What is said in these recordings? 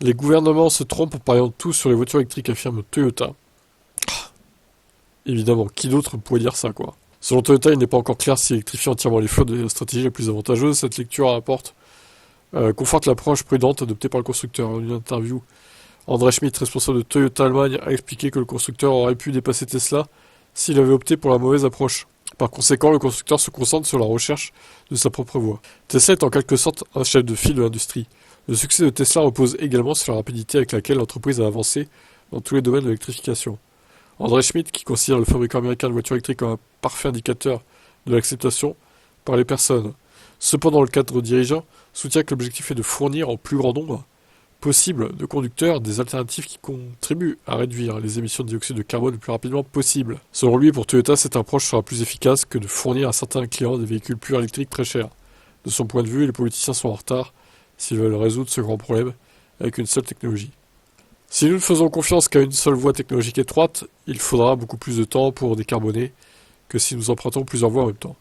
Les gouvernements se trompent en pariant tout sur les voitures électriques, affirme Toyota. Évidemment, qui d'autre pourrait dire ça, quoi. Selon Toyota, il n'est pas encore clair si électrifier entièrement les flottes est la stratégie la plus avantageuse. Cette lecture conforte l'approche prudente adoptée par le constructeur. En une interview, André Schmidt, responsable de Toyota Allemagne, a expliqué que le constructeur aurait pu dépasser Tesla s'il avait opté pour la mauvaise approche. Par conséquent, le constructeur se concentre sur la recherche de sa propre voie. Tesla est en quelque sorte un chef de file de l'industrie. Le succès de Tesla repose également sur la rapidité avec laquelle l'entreprise a avancé dans tous les domaines de l'électrification. André Schmidt, qui considère le fabricant américain de voitures électriques comme un parfait indicateur de l'acceptation par les personnes. Cependant, le cadre dirigeant soutient que l'objectif est de fournir en plus grand nombre possible de conducteurs des alternatives qui contribuent à réduire les émissions de dioxyde de carbone le plus rapidement possible. Selon lui, pour Toyota, cette approche sera plus efficace que de fournir à certains clients des véhicules purs électriques très chers. De son point de vue, les politiciens sont en retard s'ils veulent résoudre ce grand problème avec une seule technologie. Si nous ne faisons confiance qu'à une seule voie technologique étroite, il faudra beaucoup plus de temps pour décarboner que si nous empruntons plusieurs voies en même temps.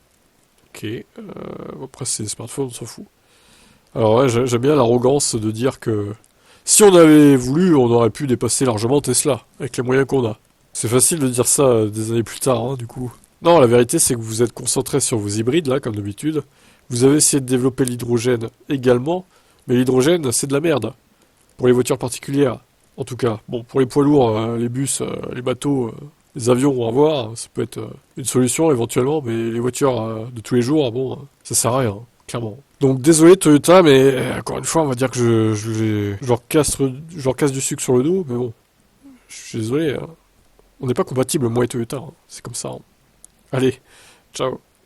Ok, après c'est des smartphones, on s'en fout. Alors ouais, j'aime bien l'arrogance de dire que si on avait voulu, on aurait pu dépasser largement Tesla, avec les moyens qu'on a. C'est facile de dire ça des années plus tard, hein, du coup. Non, la vérité c'est que vous êtes concentré sur vos hybrides, là, comme d'habitude. Vous avez essayé de développer l'hydrogène également, mais l'hydrogène, c'est de la merde. Pour les voitures particulières, en tout cas. Bon, pour les poids lourds, les bus, les bateaux, les avions, à voir, ça peut être une solution éventuellement, mais les voitures de tous les jours, bon, ça sert à rien, clairement. Donc désolé Toyota, mais encore une fois, on va dire que je leur casse du sucre sur le dos, mais bon, je suis désolé, on n'est pas compatible, moi et Toyota, hein. C'est comme ça, hein. Allez, ciao.